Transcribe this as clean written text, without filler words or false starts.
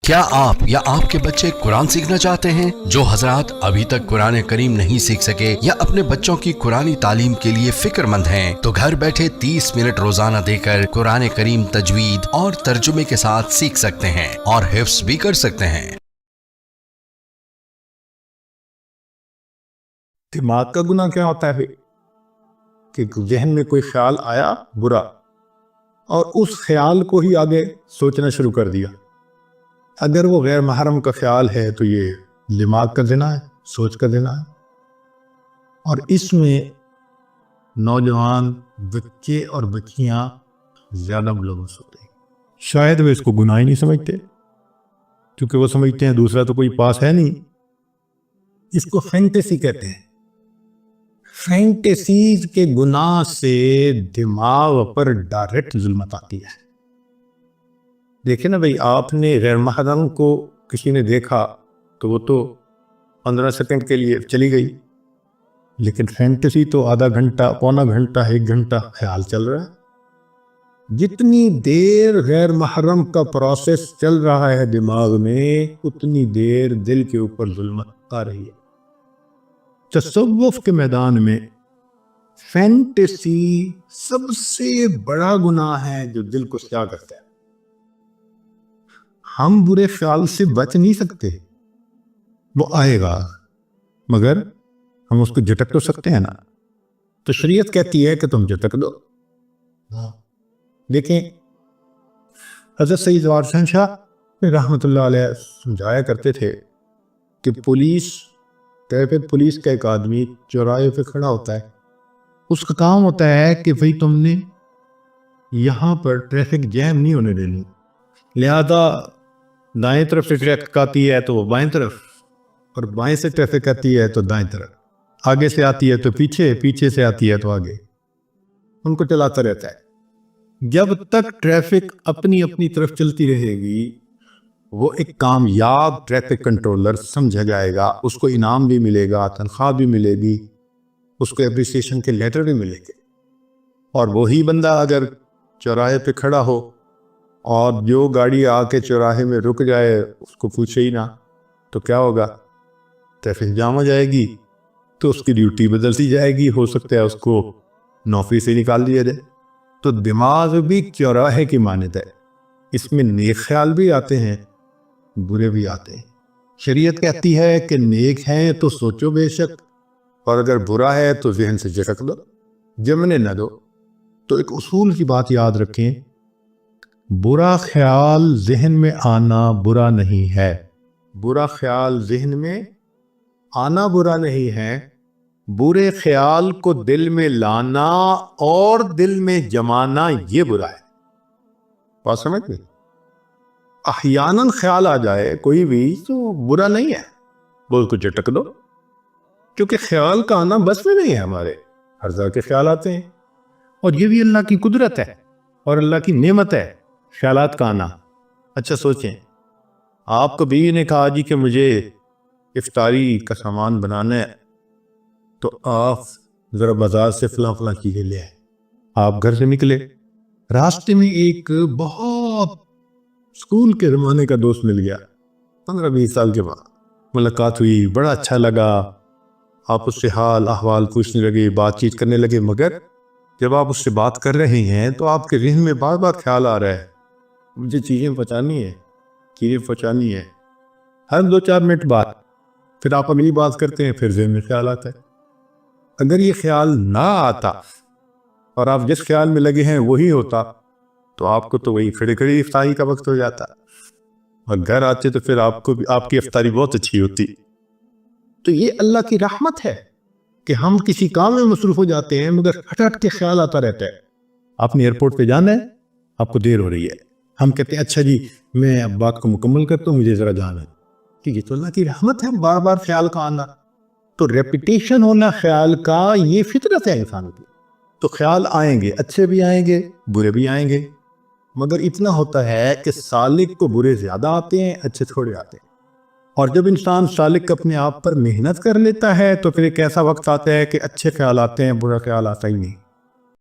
کیا آپ یا آپ کے بچے قرآن سیکھنا چاہتے ہیں؟ جو حضرات ابھی تک قرآن کریم نہیں سیکھ سکے یا اپنے بچوں کی قرآنی تعلیم کے لیے فکر مند ہیں تو گھر بیٹھے 30 منٹ روزانہ دے کر قرآن کریم تجوید اور ترجمے کے ساتھ سیکھ سکتے ہیں اور حفظ بھی کر سکتے ہیں۔ دماغ کا گناہ کیا ہوتا ہے کہ ذہن میں کوئی خیال آیا برا اور اس خیال کو ہی آگے سوچنا شروع کر دیا۔ اگر وہ غیر محرم کا خیال ہے تو یہ دماغ کا زنا ہے، سوچ کا زنا ہے، اور اس میں نوجوان بچے اور بچیاں زیادہ ملوث ہوتے ہیں۔ شاید وہ اس کو گناہ ہی نہیں سمجھتے کیونکہ وہ سمجھتے ہیں دوسرا تو کوئی پاس ہے نہیں۔ اس کو فینٹیسی کہتے ہیں۔ فینٹیسیز کے گناہ سے دماغ پر ڈائریکٹ ظلمت آتی ہے۔ دیکھیں نا بھئی، آپ نے غیر محرم کو کسی نے دیکھا تو وہ تو 15 سیکنڈ کے لیے چلی گئی، لیکن فینٹیسی تو آدھا گھنٹہ، پونا گھنٹہ، 1 گھنٹہ خیال چل رہا ہے۔ جتنی دیر غیر محرم کا پروسیس چل رہا ہے دماغ میں، اتنی دیر دل کے اوپر ظلمت آ رہی ہے۔ تصوف کے میدان میں فینٹیسی سب سے بڑا گناہ ہے جو دل کو سیاہ کرتا ہے۔ ہم برے خیال سے بچ نہیں سکتے، وہ آئے گا، مگر ہم اس کو جھٹک تو سکتے ہیں نا۔ تو شریعت کہتی ہے کہ تم جھٹک دو۔ دیکھیں، حضرت سید جوار حسین شاہ رحمۃ اللہ علیہ سمجھایا کرتے تھے کہ ٹریفک پولیس کا ایک آدمی چوراہے پہ کھڑا ہوتا ہے، اس کا کام ہوتا ہے کہ بھئی تم نے یہاں پر ٹریفک جیم نہیں ہونے دینی، لہذا دائیں طرف سے ٹریفک آتی ہے تو وہ بائیں طرف، اور بائیں سے ٹریفک آتی ہے تو دائیں طرف، آگے سے آتی ہے تو پیچھے، پیچھے سے آتی ہے تو آگے، ان کو چلاتا رہتا ہے۔ جب تک ٹریفک اپنی اپنی طرف چلتی رہے گی، وہ ایک کامیاب ٹریفک کنٹرولر سمجھا جائے گا، اس کو انعام بھی ملے گا، تنخواہ بھی ملے گی، اس کو اپریسیشن کے لیٹر بھی ملے گے۔ اور وہی بندہ اگر چوراہے پہ کھڑا ہو اور جو گاڑی آ کے چوراہے میں رک جائے اس کو پوچھے ہی نہ، تو کیا ہوگا؟ ٹریفک جام ہو جائے گی، تو اس کی ڈیوٹی بدلتی جائے گی، ہو سکتا ہے اس کو نوکری سے نکال دیا جائے۔ تو دماغ بھی چوراہے کی مانند ہے، اس میں نیک خیال بھی آتے ہیں، برے بھی آتے ہیں۔ شریعت کہتی ہے کہ نیک ہیں تو سوچو بے شک، اور اگر برا ہے تو ذہن سے جھٹک دو، جمنے نہ دو۔ تو ایک اصول کی بات یاد رکھیں، برا خیال ذہن میں آنا برا نہیں ہے، برا خیال ذہن میں آنا برا نہیں ہے، برے خیال کو دل میں لانا اور دل میں جمانا یہ برا ہے۔ بات سمجھ گئے؟ احیاناً خیال آ جائے کوئی بھی تو برا نہیں ہے، وہ اس کو جھٹک دو، کیونکہ خیال کا آنا بس میں نہیں ہے ہمارے، ہر طرح کے خیال آتے ہیں، اور یہ بھی اللہ کی قدرت ہے اور اللہ کی نعمت ہے خیالات کا آنا۔ اچھا سوچیں، آپ کو بیوی نے کہا جی کہ مجھے افطاری کا سامان بنانا ہے، تو آپ ذرا بازار سے فلاں فلاں چیزیں لے آئے۔ آپ گھر سے نکلے، راستے میں ایک بہت اسکول کے زمانے کا دوست مل گیا، 15-20 سال کے بعد ملاقات ہوئی، بڑا اچھا لگا، آپ اس سے حال احوال پوچھنے لگے، بات چیت کرنے لگے، مگر جب آپ اس سے بات کر رہے ہیں تو آپ کے ذہن میں بار بار خیال آ رہا ہے مجھے چیزیں پہنچانی ہے، ہر 2-4 منٹ بعد پھر آپ اگلی بات کرتے ہیں، پھر ذہن میں خیال آتا ہے۔ اگر یہ خیال نہ آتا اور آپ جس خیال میں لگے ہیں وہی ہوتا تو آپ کو تو وہی کھڑے کھڑے افطاری کا وقت ہو جاتا، اور گھر آتے تو پھر آپ کی افطاری بہت اچھی ہوتی۔ تو یہ اللہ کی رحمت ہے کہ ہم کسی کام میں مصروف ہو جاتے ہیں مگر ہٹ ہٹ کے خیال آتا رہتا ہے۔ آپ نے ایئرپورٹ پہ جانا ہے، آپ کو دیر ہو رہی ہے، ہم کہتے ہیں اچھا جی میں اب بات کو مکمل کرتا ہوں، مجھے ذرا جانا ہے، کہ یہ تو اللہ کی رحمت ہے بار بار خیال کا آنا۔ تو ریپیٹیشن ہونا خیال کا یہ فطرت ہے انسان کی۔ تو خیال آئیں گے، اچھے بھی آئیں گے، برے بھی آئیں گے، مگر اتنا ہوتا ہے کہ سالک کو برے زیادہ آتے ہیں، اچھے تھوڑے آتے ہیں۔ اور جب انسان سالک اپنے آپ پر محنت کر لیتا ہے تو پھر ایک ایسا وقت آتا ہے کہ اچھے خیال آتے ہیں، برا خیال آتا ہی نہیں۔